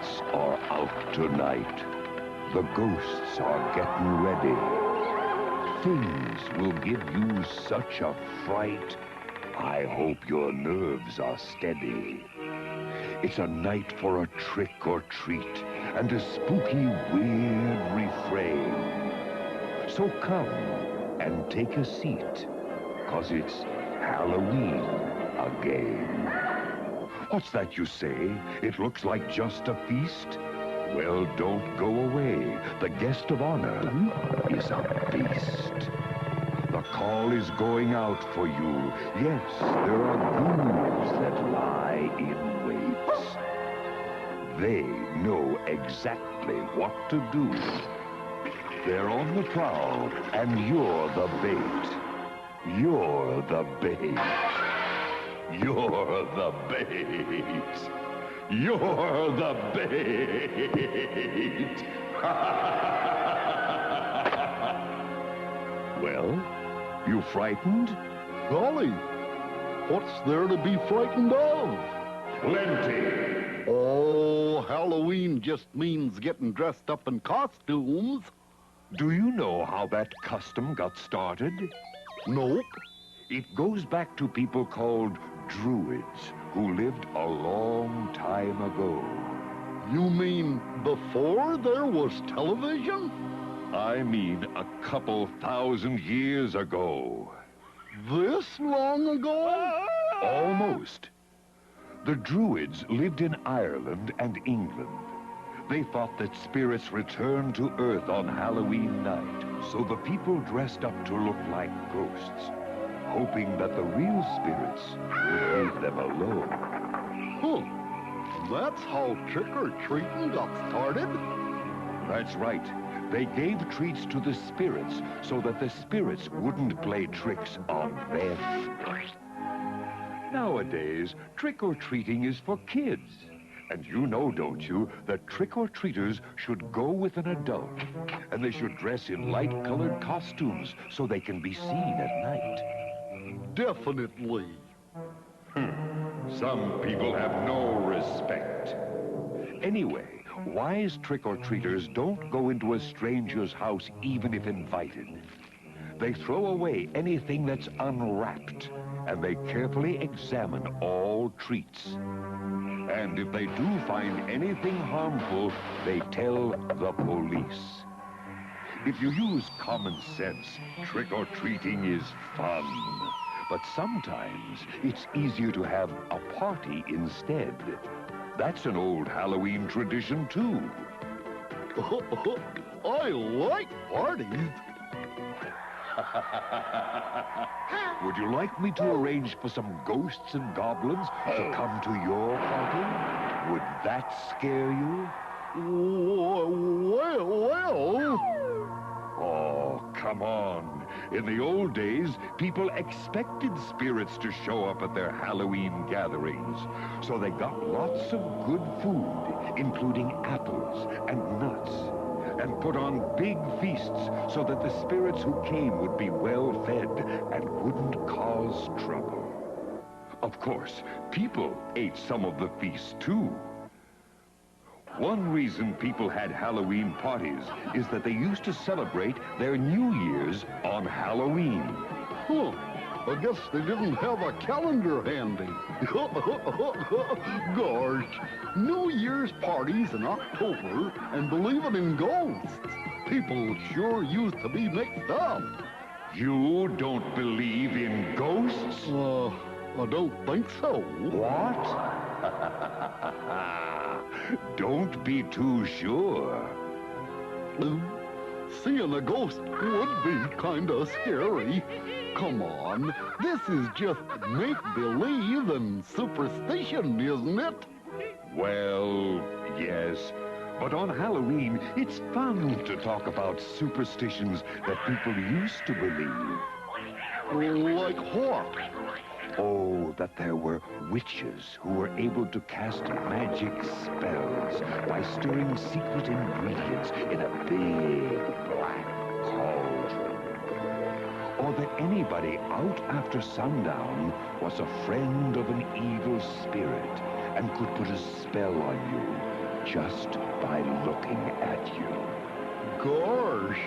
lights are out tonight. The ghosts are getting ready. Things will give you such a fright. I hope your nerves are steady. It's a night for a trick or treat and a spooky, weird refrain. So come and take a seat, 'cause it's Halloween again. What's that you say? It looks like just a feast? Well, don't go away. The guest of honor is a beast. The call is going out for you. Yes, there are ghouls that lie in wait. They know exactly what to do. They're on the prowl, and you're the bait. You're the bait. You're the bait. You're the bait. Well, you frightened? Golly, what's there to be frightened of? Plenty. Oh, Halloween just means getting dressed up in costumes. Do you know how that custom got started? Nope. It goes back to people called Druids, who lived a long time ago. You mean before there was television? I mean a couple thousand years ago. This long ago? Almost. The Druids lived in Ireland and England. They thought that spirits returned to Earth on Halloween night, so the people dressed up to look like ghosts, hoping that the real spirits would leave them alone. Huh. That's how trick-or-treating got started? That's right. They gave treats to the spirits so that the spirits wouldn't play tricks on them. Nowadays, trick-or-treating is for kids. And you know, don't you, that trick-or-treaters should go with an adult. And they should dress in light-colored costumes so they can be seen at night. Definitely. Some people have no respect. Anyway, wise trick-or-treaters don't go into a stranger's house even if invited. They throw away anything that's unwrapped, and they carefully examine all treats. And if they do find anything harmful, they tell the police. If you use common sense, trick-or-treating is fun. But sometimes it's easier to have a party instead. That's an old Halloween tradition, too. I like parties. Would you like me to arrange for some ghosts and goblins to come to your party? Would that scare you? Well... Oh, come on. In the old days, people expected spirits to show up at their Halloween gatherings. So they got lots of good food, including apples and nuts, and put on big feasts so that the spirits who came would be well fed and wouldn't cause trouble. Of course, people ate some of the feast too. One reason people had Halloween parties is that they used to celebrate their New Year's on Halloween. Huh. I guess they didn't have a calendar handy. Gosh, New Year's parties in October and believing in ghosts. People sure used to be mixed up. You don't believe in ghosts? I don't think so. What? Don't be too sure. Seeing a ghost would be kinda scary. Come on, this is just make-believe and superstition, isn't it? Well, yes. But on Halloween, it's fun to talk about superstitions that people used to believe. Like what? Oh, that there were witches who were able to cast magic spells by stirring secret ingredients in a big black cauldron. Or that anybody out after sundown was a friend of an evil spirit and could put a spell on you, just by looking at you. Gosh,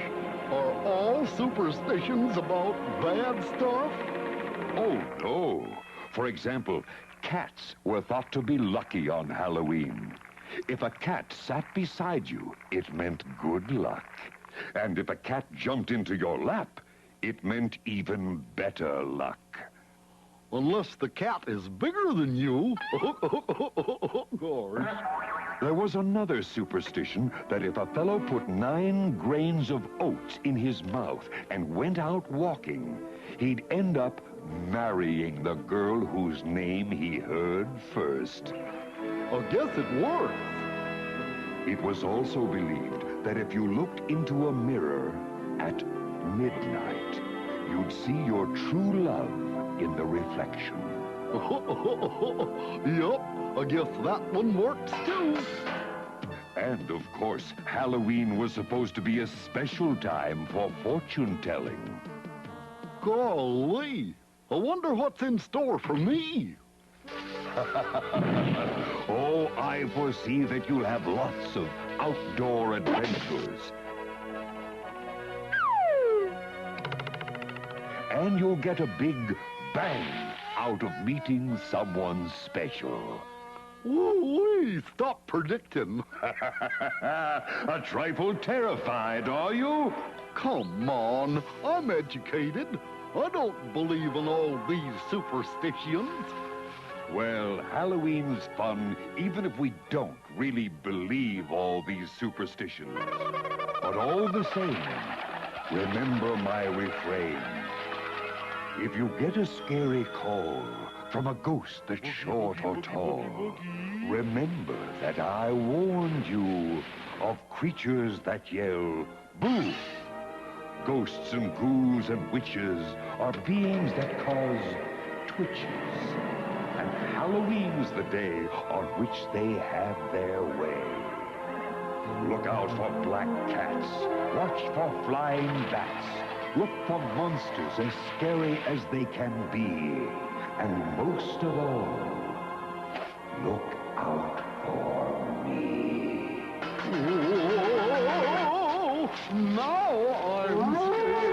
are all superstitions about bad stuff? Oh, no. For example, cats were thought to be lucky on Halloween. If a cat sat beside you, it meant good luck. And if a cat jumped into your lap, it meant even better luck. Unless the cat is bigger than you. Gosh. There was another superstition that if a fellow put 9 grains of oats in his mouth and went out walking, he'd end up marrying the girl whose name he heard first. I guess it works. It was also believed that if you looked into a mirror at midnight, you'd see your true love in the reflection. Yup, I guess that one works too. And of course, Halloween was supposed to be a special time for fortune-telling. Golly, I wonder what's in store for me. Oh, I foresee that you'll have lots of outdoor adventures. And you'll get a big bang out of meeting someone special. Woo-wee, stop predicting. A trifle terrified, are you? Come on, I'm educated. I don't believe in all these superstitions. Well, Halloween's fun, even if we don't really believe all these superstitions. But all the same, remember my refrain. If you get a scary call from a ghost that's short or tall, remember that I warned you of creatures that yell, boo! Ghosts and ghouls and witches are beings that cause twitches. And Halloween's the day on which they have their way. Look out for black cats. Watch for flying bats. Look for monsters as scary as they can be. And most of all, look out for me. Oh, now I'm scared.